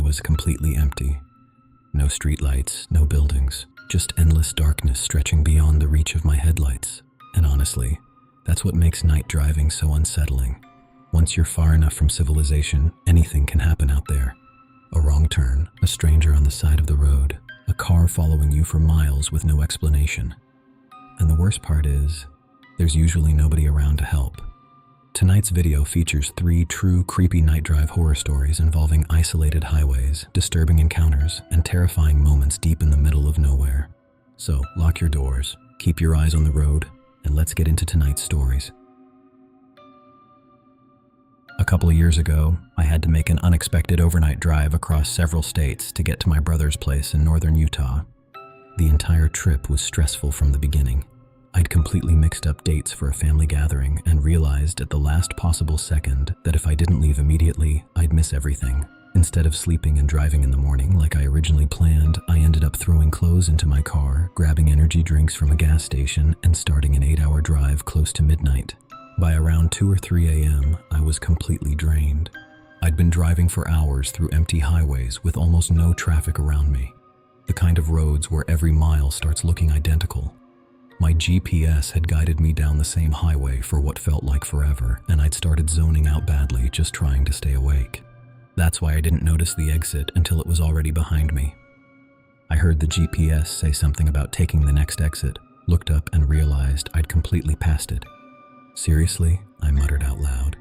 was completely empty. No streetlights, no buildings, just endless darkness stretching beyond the reach of my headlights. And honestly, that's what makes night driving so unsettling. Once you're far enough from civilization, anything can happen out there. A wrong turn, a stranger on the side of the road, a car following you for miles with no explanation. And the worst part is, there's usually nobody around to help. Tonight's video features 3 true creepy night drive horror stories involving isolated highways, disturbing encounters, and terrifying moments deep in the middle of nowhere. So, lock your doors, keep your eyes on the road, and let's get into tonight's stories. A couple of years ago, I had to make an unexpected overnight drive across several states to get to my brother's place in northern Utah. The entire trip was stressful from the beginning. I'd completely mixed up dates for a family gathering and realized at the last possible second that if I didn't leave immediately, I'd miss everything. Instead of sleeping and driving in the morning like I originally planned, I ended up throwing clothes into my car, grabbing energy drinks from a gas station, and starting an 8-hour drive close to midnight. By around 2 or 3 a.m., I was completely drained. I'd been driving for hours through empty highways with almost no traffic around me. The kind of roads where every mile starts looking identical. My GPS had guided me down the same highway for what felt like forever, and I'd started zoning out badly just trying to stay awake. That's why I didn't notice the exit until it was already behind me. I heard the GPS say something about taking the next exit, looked up and realized I'd completely passed it. Seriously? I muttered out loud.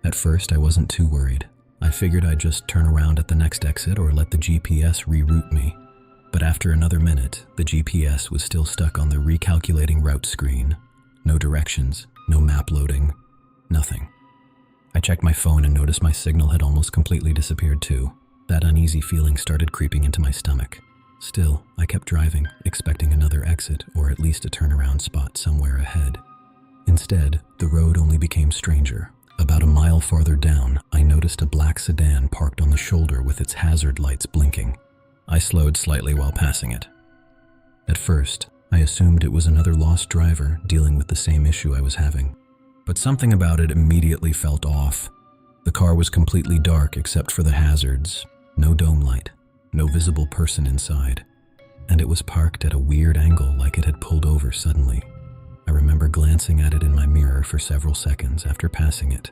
At first, I wasn't too worried. I figured I'd just turn around at the next exit or let the GPS reroute me. But after another minute, the GPS was still stuck on the recalculating route screen. No directions, no map loading, nothing. I checked my phone and noticed my signal had almost completely disappeared too. That uneasy feeling started creeping into my stomach. Still, I kept driving, expecting another exit or at least a turnaround spot somewhere ahead. Instead, the road only became stranger. About a mile farther down, I noticed a black sedan parked on the shoulder with its hazard lights blinking. I slowed slightly while passing it. At first, I assumed it was another lost driver dealing with the same issue I was having. But something about it immediately felt off. The car was completely dark except for the hazards, no dome light, no visible person inside, and it was parked at a weird angle like it had pulled over suddenly. I remember glancing at it in my mirror for several seconds after passing it.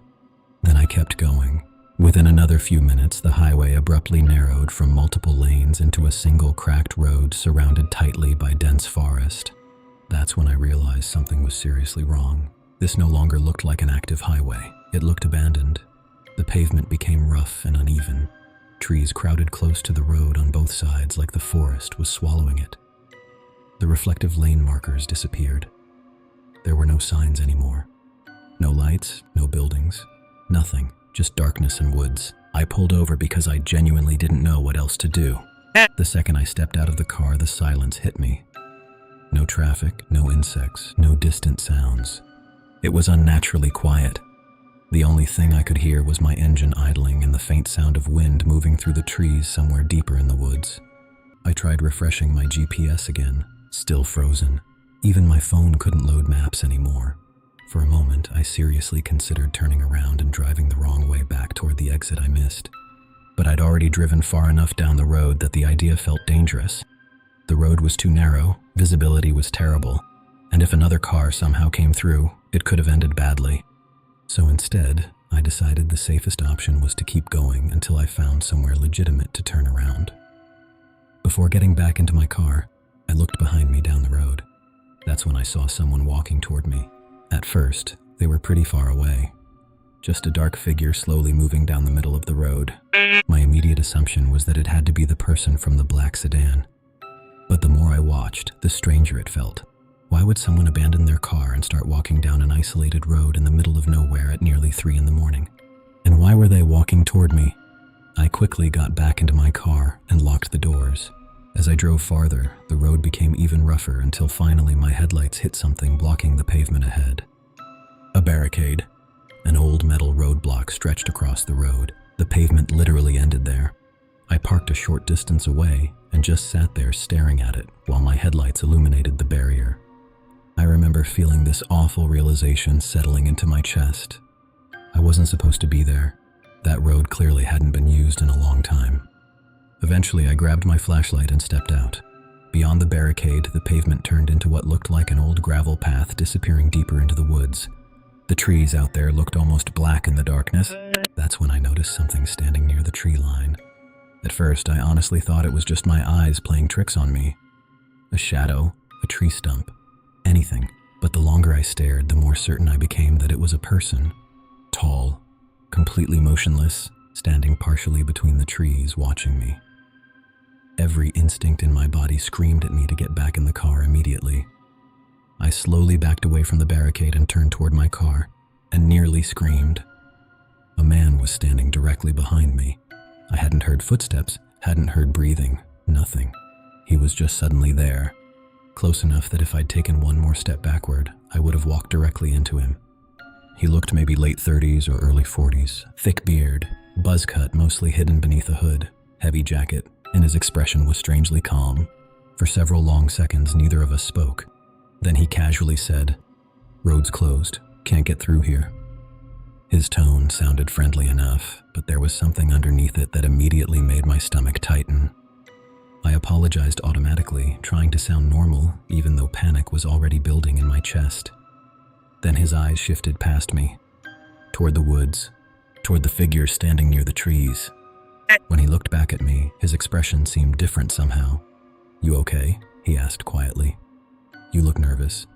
Then I kept going. Within another few minutes, the highway abruptly narrowed from multiple lanes into a single cracked road surrounded tightly by dense forest. That's when I realized something was seriously wrong. This no longer looked like an active highway. It looked abandoned. The pavement became rough and uneven. Trees crowded close to the road on both sides like the forest was swallowing it. The reflective lane markers disappeared. There were no signs anymore. No lights, no buildings, nothing. Just darkness and woods. I pulled over because I genuinely didn't know what else to do. The second I stepped out of the car, the silence hit me. No traffic, no insects, no distant sounds. It was unnaturally quiet. The only thing I could hear was my engine idling and the faint sound of wind moving through the trees somewhere deeper in the woods. I tried refreshing my GPS again, still frozen. Even my phone couldn't load maps anymore. For a moment, I seriously considered turning around and driving the wrong way back toward the exit I missed. But I'd already driven far enough down the road that the idea felt dangerous. The road was too narrow, visibility was terrible, and if another car somehow came through, it could have ended badly. So instead, I decided the safest option was to keep going until I found somewhere legitimate to turn around. Before getting back into my car, I looked behind me down the road. That's when I saw someone walking toward me. At first, they were pretty far away. Just a dark figure slowly moving down the middle of the road. My immediate assumption was that it had to be the person from the black sedan. But the more I watched, the stranger it felt. Why would someone abandon their car and start walking down an isolated road in the middle of nowhere at nearly 3 a.m? And why were they walking toward me? I quickly got back into my car and locked the doors. As I drove farther, the road became even rougher until finally my headlights hit something blocking the pavement ahead. A barricade. An old metal roadblock stretched across the road. The pavement literally ended there. I parked a short distance away and just sat there staring at it while my headlights illuminated the barrier. I remember feeling this awful realization settling into my chest. I wasn't supposed to be there. That road clearly hadn't been used in a long time. Eventually, I grabbed my flashlight and stepped out. Beyond the barricade, the pavement turned into what looked like an old gravel path disappearing deeper into the woods. The trees out there looked almost black in the darkness. That's when I noticed something standing near the tree line. At first, I honestly thought it was just my eyes playing tricks on me. A shadow, a tree stump, anything. But the longer I stared, the more certain I became that it was a person. Tall, completely motionless, standing partially between the trees, watching me. Every instinct in my body screamed at me to get back in the car immediately. I slowly backed away from the barricade and turned toward my car, and nearly screamed. A man was standing directly behind me. I hadn't heard footsteps, hadn't heard breathing, nothing. He was just suddenly there, close enough that if I'd taken one more step backward, I would have walked directly into him. He looked maybe late 30s or early 40s, thick beard, buzz cut mostly hidden beneath a hood, heavy jacket, and his expression was strangely calm. For several long seconds, neither of us spoke. Then he casually said, "Road's closed, can't get through here." His tone sounded friendly enough, but there was something underneath it that immediately made my stomach tighten. I apologized automatically, trying to sound normal, even though panic was already building in my chest. Then his eyes shifted past me, toward the woods, toward the figure standing near the trees. When he looked back at me, his expression seemed different somehow. "You okay?" he asked quietly. "You look nervous."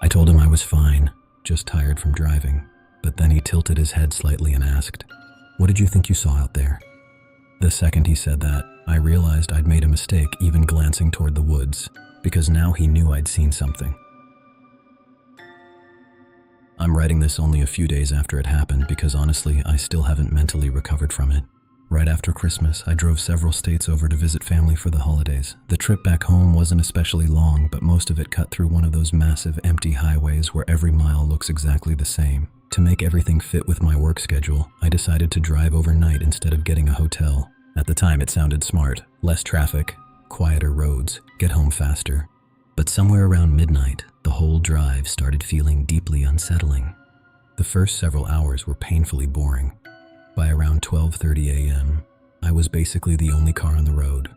I told him I was fine, just tired from driving, but then he tilted his head slightly and asked, "What did you think you saw out there?" The second he said that, I realized I'd made a mistake even glancing toward the woods, because now he knew I'd seen something. I'm writing this only a few days after it happened because honestly, I still haven't mentally recovered from it. Right after Christmas, I drove several states over to visit family for the holidays. The trip back home wasn't especially long, but most of it cut through one of those massive empty highways where every mile looks exactly the same. To make everything fit with my work schedule, I decided to drive overnight instead of getting a hotel. At the time, it sounded smart. Less traffic, quieter roads, get home faster. But somewhere around midnight, the whole drive started feeling deeply unsettling. The first several hours were painfully boring. By around 12:30 a.m., I was basically the only car on the road.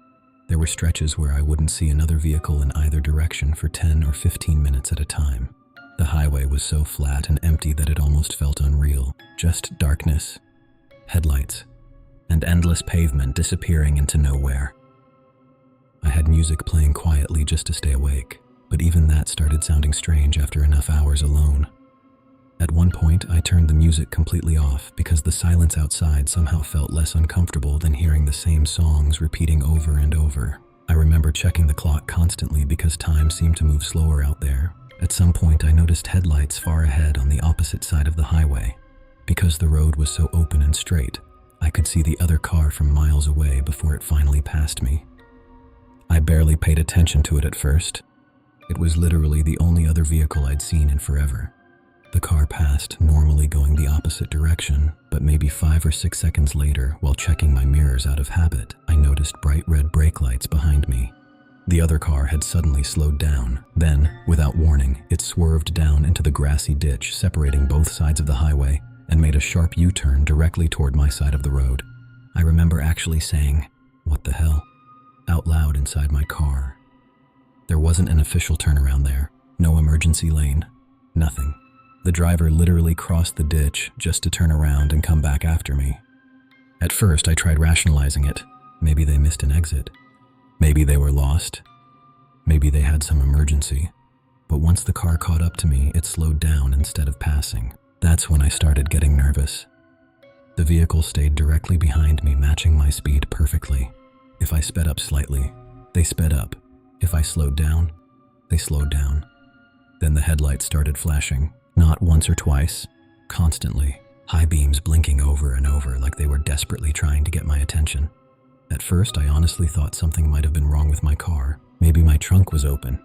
There were stretches where I wouldn't see another vehicle in either direction for 10 or 15 minutes at a time. The highway was so flat and empty that it almost felt unreal. Just darkness, headlights, and endless pavement disappearing into nowhere. I had music playing quietly just to stay awake, but even that started sounding strange after enough hours alone. At one point, I turned the music completely off because the silence outside somehow felt less uncomfortable than hearing the same songs repeating over and over. I remember checking the clock constantly because time seemed to move slower out there. At some point, I noticed headlights far ahead on the opposite side of the highway. Because the road was so open and straight, I could see the other car from miles away before it finally passed me. I barely paid attention to it at first. It was literally the only other vehicle I'd seen in forever. The car passed, normally going the opposite direction, but maybe 5 or 6 seconds later, while checking my mirrors out of habit, I noticed bright red brake lights behind me. The other car had suddenly slowed down. Then, without warning, it swerved down into the grassy ditch separating both sides of the highway and made a sharp U-turn directly toward my side of the road. I remember actually saying, "What the hell?" out loud inside my car. There wasn't an official turnaround there, no emergency lane, nothing. The driver literally crossed the ditch just to turn around and come back after me. At first, I tried rationalizing it. Maybe they missed an exit. Maybe they were lost. Maybe they had some emergency. But once the car caught up to me, it slowed down instead of passing. That's when I started getting nervous. The vehicle stayed directly behind me, matching my speed perfectly. If I sped up slightly, they sped up. If I slowed down, they slowed down. Then the headlights started flashing. Not once or twice, constantly, high beams blinking over and over like they were desperately trying to get my attention. At first, I honestly thought something might have been wrong with my car. Maybe my trunk was open.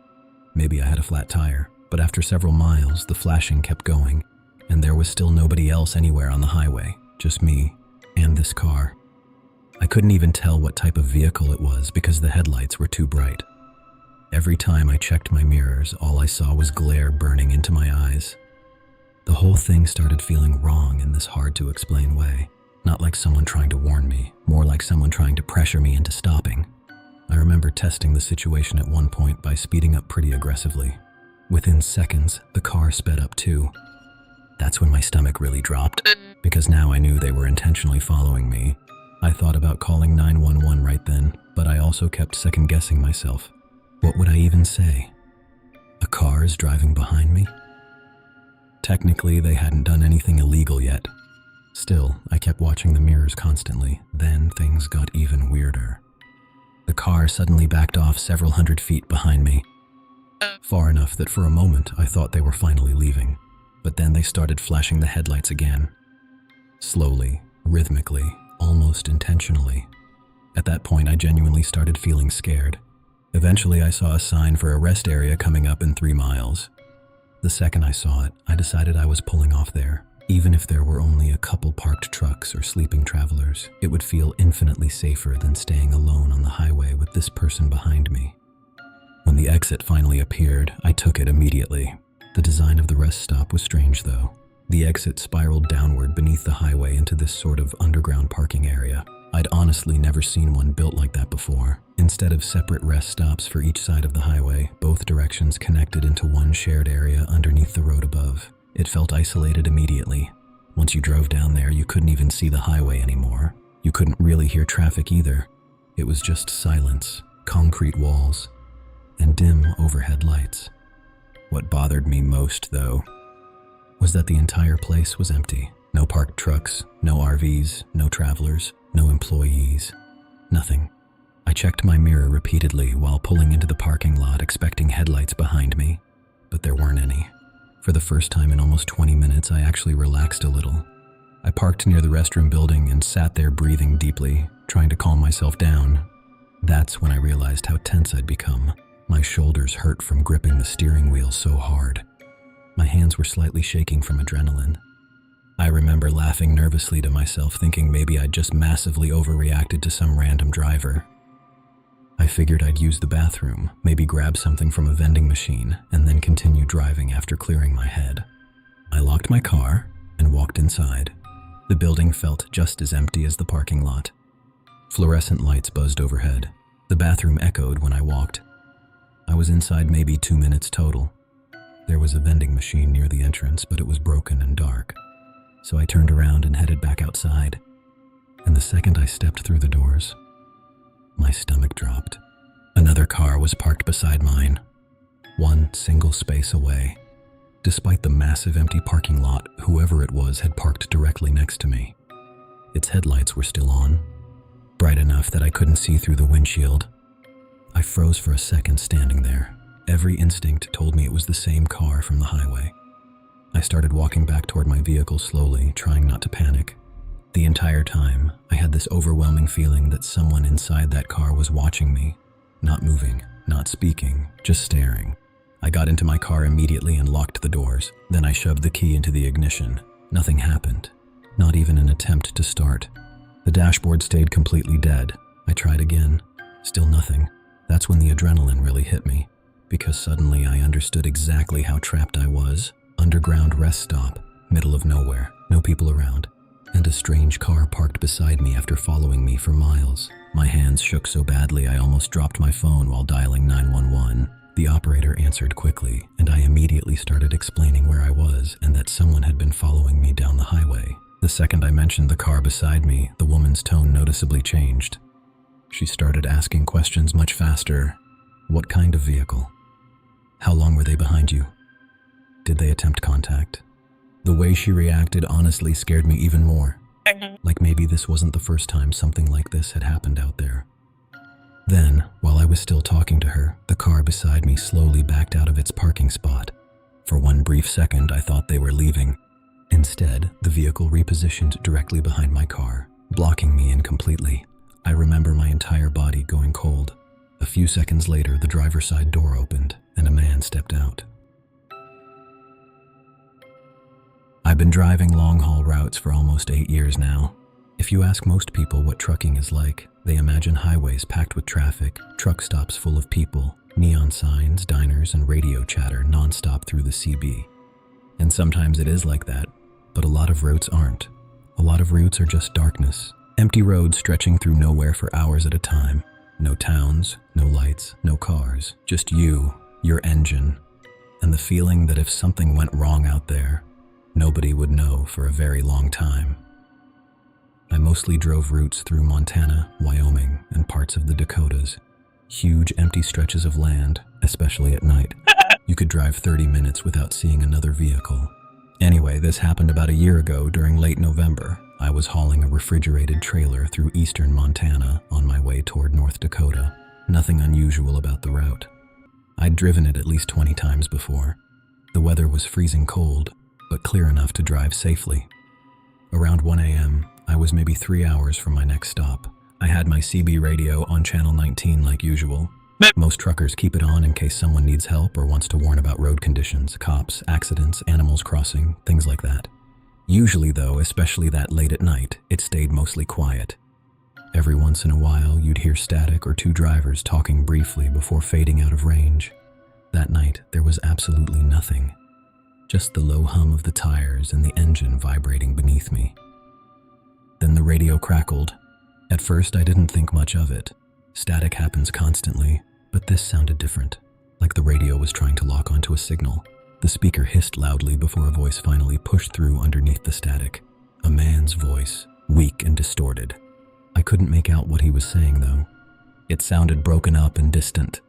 Maybe I had a flat tire. But after several miles, the flashing kept going, and there was still nobody else anywhere on the highway, just me and this car. I couldn't even tell what type of vehicle it was because the headlights were too bright. Every time I checked my mirrors, all I saw was glare burning into my eyes. The whole thing started feeling wrong in this hard-to-explain way. Not like someone trying to warn me, more like someone trying to pressure me into stopping. I remember testing the situation at one point by speeding up pretty aggressively. Within seconds, the car sped up too. That's when my stomach really dropped, because now I knew they were intentionally following me. I thought about calling 911 right then, but I also kept second-guessing myself. What would I even say? A car is driving behind me? Technically, they hadn't done anything illegal yet. Still, I kept watching the mirrors constantly. Then things got even weirder. The car suddenly backed off several hundred feet behind me. Far enough that for a moment I thought they were finally leaving. But then they started flashing the headlights again. Slowly, rhythmically, almost intentionally. At that point, I genuinely started feeling scared. Eventually, I saw a sign for a rest area coming up in 3 miles. The second I saw it, I decided I was pulling off there. Even if there were only a couple parked trucks or sleeping travelers, it would feel infinitely safer than staying alone on the highway with this person behind me. When the exit finally appeared, I took it immediately. The design of the rest stop was strange though. The exit spiraled downward beneath the highway into this sort of underground parking area. I'd honestly never seen one built like that before. Instead of separate rest stops for each side of the highway, both directions connected into one shared area underneath the road above. It felt isolated immediately. Once you drove down there, you couldn't even see the highway anymore. You couldn't really hear traffic either. It was just silence, concrete walls, and dim overhead lights. What bothered me most, though, was that the entire place was empty. No parked trucks, no RVs, no travelers, no employees, nothing. I checked my mirror repeatedly while pulling into the parking lot expecting headlights behind me, but there weren't any. For the first time in almost 20 minutes, I actually relaxed a little. I parked near the restroom building and sat there breathing deeply, trying to calm myself down. That's when I realized how tense I'd become. My shoulders hurt from gripping the steering wheel so hard. My hands were slightly shaking from adrenaline. I remember laughing nervously to myself, thinking maybe I'd just massively overreacted to some random driver. I figured I'd use the bathroom, maybe grab something from a vending machine, and then continue driving after clearing my head. I locked my car and walked inside. The building felt just as empty as the parking lot. Fluorescent lights buzzed overhead. The bathroom echoed when I walked. I was inside maybe 2 minutes total. There was a vending machine near the entrance, but it was broken and dark. So I turned around and headed back outside. And the second I stepped through the doors, my stomach dropped. Another car was parked beside mine, one single space away. Despite the massive empty parking lot, whoever it was had parked directly next to me. Its headlights were still on, bright enough that I couldn't see through the windshield. I froze for a second standing there. Every instinct told me it was the same car from the highway. I started walking back toward my vehicle slowly, trying not to panic. The entire time, I had this overwhelming feeling that someone inside that car was watching me, not moving, not speaking, just staring. I got into my car immediately and locked the doors. Then I shoved the key into the ignition. Nothing happened, not even an attempt to start. The dashboard stayed completely dead. I tried again, still nothing. That's when the adrenaline really hit me, because suddenly I understood exactly how trapped I was. Underground rest stop, middle of nowhere, no people around. And a strange car parked beside me after following me for miles. My hands shook so badly I almost dropped my phone while dialing 911. The operator answered quickly, and I immediately started explaining where I was and that someone had been following me down the highway. The second I mentioned the car beside me, the woman's tone noticeably changed. She started asking questions much faster. What kind of vehicle? How long were they behind you? Did they attempt contact? The way she reacted honestly scared me even more. Like maybe this wasn't the first time something like this had happened out there. Then, while I was still talking to her, the car beside me slowly backed out of its parking spot. For one brief second, I thought they were leaving. Instead, the vehicle repositioned directly behind my car, blocking me in completely. I remember my entire body going cold. A few seconds later, the driver's side door opened, and a man stepped out. I've been driving long-haul routes for almost 8 years now. If you ask most people what trucking is like, they imagine highways packed with traffic, truck stops full of people, neon signs, diners, and radio chatter nonstop through the CB. And sometimes it is like that, but a lot of routes aren't. A lot of routes are just darkness, empty roads stretching through nowhere for hours at a time. No towns, no lights, no cars, just you, your engine, and the feeling that if something went wrong out there, nobody would know for a very long time. I mostly drove routes through Montana, Wyoming, and parts of the Dakotas. Huge empty stretches of land, especially at night. You could drive 30 minutes without seeing another vehicle. Anyway, this happened about a year ago during late November. I was hauling a refrigerated trailer through eastern Montana on my way toward North Dakota. Nothing unusual about the route. I'd driven it at least 20 times before. The weather was freezing cold, but clear enough to drive safely. Around 1 a.m., I was maybe 3 hours from my next stop. I had my CB radio on channel 19 like usual. Most truckers keep it on in case someone needs help or wants to warn about road conditions, cops, accidents, animals crossing, things like that. Usually though, especially that late at night, it stayed mostly quiet. Every once in a while, you'd hear static or two drivers talking briefly before fading out of range. That night, there was absolutely nothing. Just the low hum of the tires and the engine vibrating beneath me. Then the radio crackled. At first, I didn't think much of it. Static happens constantly, but this sounded different, like the radio was trying to lock onto a signal. The speaker hissed loudly before a voice finally pushed through underneath the static. A man's voice, weak and distorted. I couldn't make out what he was saying, though. It sounded broken up and distant.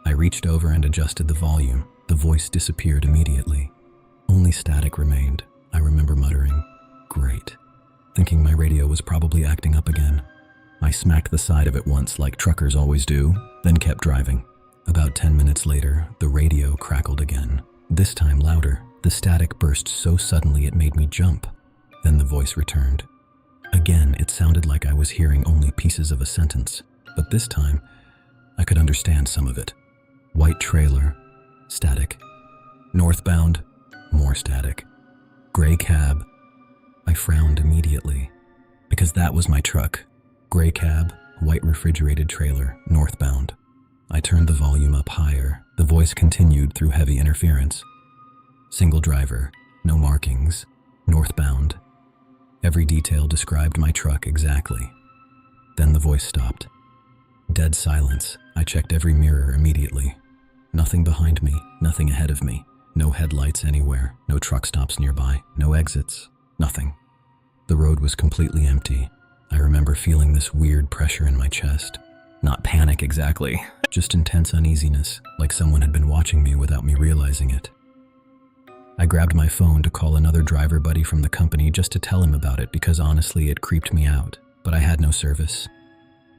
I reached over and adjusted the volume. The voice disappeared immediately. Only static remained. I remember muttering, "Great," thinking my radio was probably acting up again. I smacked the side of it once like truckers always do, then kept driving. About 10 minutes later, the radio crackled again. This time louder. The static burst so suddenly it made me jump. Then the voice returned. Again, it sounded like I was hearing only pieces of a sentence, but this time, I could understand some of it. White trailer, static. Northbound, more static. Gray cab. I frowned immediately, because that was my truck. Gray cab, white refrigerated trailer, northbound. I turned the volume up higher. The voice continued through heavy interference. Single driver, no markings, northbound. Every detail described my truck exactly. Then the voice stopped. Dead silence. I checked every mirror immediately. Nothing behind me, nothing ahead of me. No headlights anywhere, no truck stops nearby, no exits, nothing. The road was completely empty. I remember feeling this weird pressure in my chest. Not panic exactly, just intense uneasiness, like someone had been watching me without me realizing it. I grabbed my phone to call another driver buddy from the company just to tell him about it because honestly it creeped me out, but I had no service.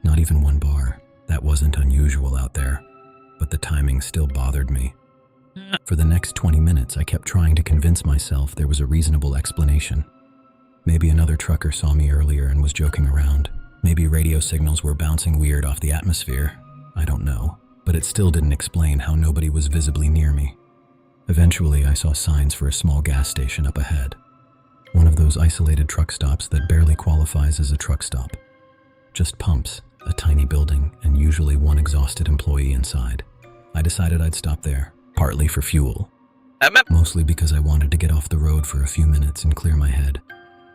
Not even one bar. That wasn't unusual out there, but the timing still bothered me. For the next 20 minutes, I kept trying to convince myself there was a reasonable explanation. Maybe another trucker saw me earlier and was joking around. Maybe radio signals were bouncing weird off the atmosphere. I don't know, but it still didn't explain how nobody was visibly near me. Eventually, I saw signs for a small gas station up ahead. One of those isolated truck stops that barely qualifies as a truck stop. Just pumps, a tiny building, and usually one exhausted employee inside. I decided I'd stop there, partly for fuel. Mostly because I wanted to get off the road for a few minutes and clear my head.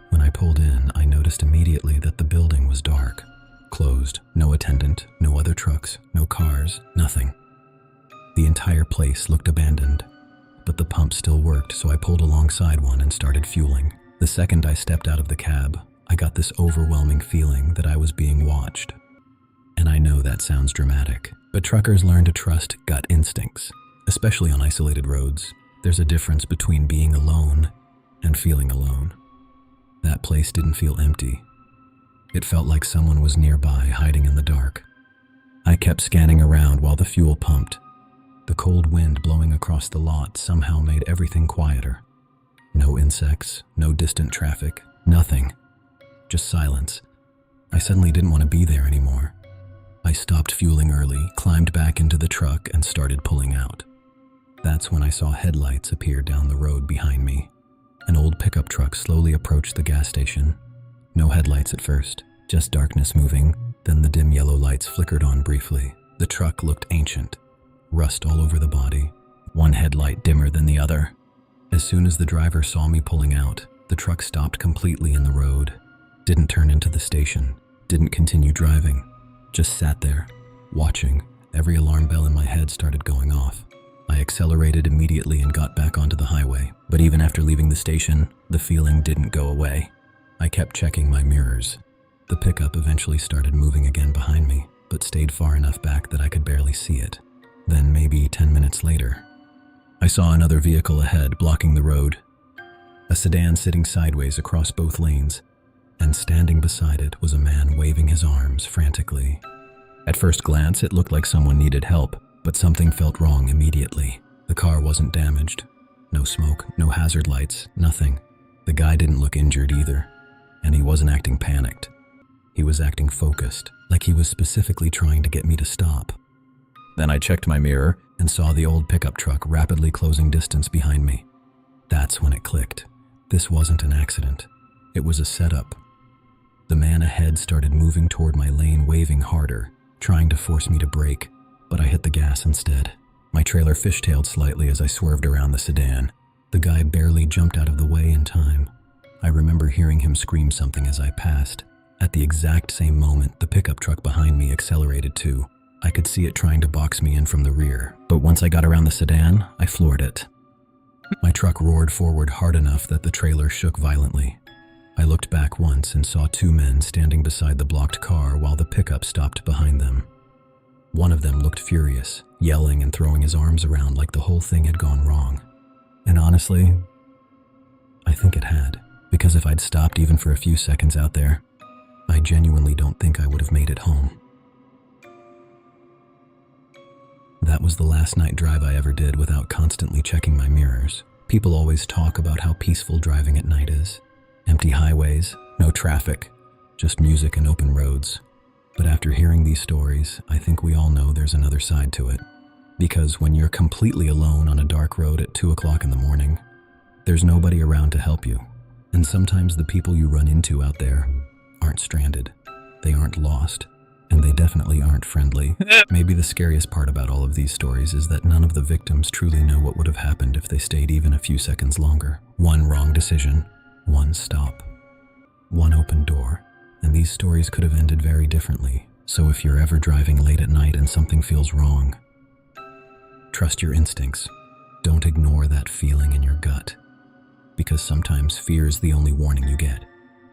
When I pulled in, I noticed immediately that the building was dark, closed, no attendant, no other trucks, no cars, nothing. The entire place looked abandoned, but the pump still worked, so I pulled alongside one and started fueling. The second I stepped out of the cab, I got this overwhelming feeling that I was being watched. And I know that sounds dramatic, but truckers learn to trust gut instincts, especially on isolated roads. There's a difference between being alone and feeling alone. That place didn't feel empty. It felt like someone was nearby, hiding in the dark. I kept scanning around while the fuel pumped. The cold wind blowing across the lot somehow made everything quieter. No insects, no distant traffic, nothing. Just silence. I suddenly didn't want to be there anymore. I stopped fueling early, climbed back into the truck, and started pulling out. That's when I saw headlights appear down the road behind me. An old pickup truck slowly approached the gas station. No headlights at first, just darkness moving, then the dim yellow lights flickered on briefly. The truck looked ancient, rust all over the body, one headlight dimmer than the other. As soon as the driver saw me pulling out, the The truck stopped completely in the road, didn't turn into the station, didn't continue driving, just sat there, watching. Every alarm bell in my head started going off. I accelerated immediately and got back onto the highway, but even after leaving the station, the feeling didn't go away. I kept checking my mirrors. The pickup eventually started moving again behind me, but stayed far enough back that I could barely see it. Then, maybe 10 minutes later, I saw another vehicle ahead blocking the road. A sedan sitting sideways across both lanes, and standing beside it was a man waving his arms frantically. At first glance, it looked like someone needed help, but something felt wrong immediately. The car wasn't damaged. No smoke, no hazard lights, nothing. The guy didn't look injured either, and he wasn't acting panicked. He was acting focused, like he was specifically trying to get me to stop. Then I checked my mirror and saw the old pickup truck rapidly closing distance behind me. That's when it clicked. This wasn't an accident. It was a setup. The man ahead started moving toward my lane, waving harder, trying to force me to brake, but I hit the gas instead. My trailer fishtailed slightly as I swerved around the sedan. The guy barely jumped out of the way in time. I remember hearing him scream something as I passed. At the exact same moment, the pickup truck behind me accelerated too. I could see it trying to box me in from the rear, but once I got around the sedan, I floored it. My truck roared forward hard enough that the trailer shook violently. I looked back once and saw two men standing beside the blocked car while the pickup stopped behind them. One of them looked furious, yelling and throwing his arms around like the whole thing had gone wrong. And honestly, I think it had, because if I'd stopped even for a few seconds out there, I genuinely don't think I would have made it home. That was the last night drive I ever did without constantly checking my mirrors. People always talk about how peaceful driving at night is. Empty highways, no traffic, just music and open roads. But after hearing these stories, I think we all know there's another side to it. Because when you're completely alone on a dark road at 2 o'clock in the morning, there's nobody around to help you. And sometimes the people you run into out there aren't stranded, they aren't lost, and they definitely aren't friendly. Maybe the scariest part about all of these stories is that none of the victims truly know what would have happened if they stayed even a few seconds longer. One wrong decision, one stop, one open door, and these stories could have ended very differently. So if you're ever driving late at night and something feels wrong, trust your instincts. Don't ignore that feeling in your gut, because sometimes fear is the only warning you get.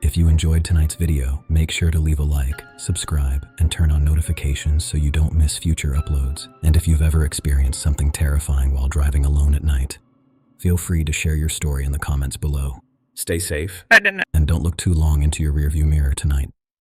If you enjoyed tonight's video, make sure to leave a like, subscribe, and turn on notifications so you don't miss future uploads. And if you've ever experienced something terrifying while driving alone at night, feel free to share your story in the comments below. Stay safe, and don't look too long into your rearview mirror tonight.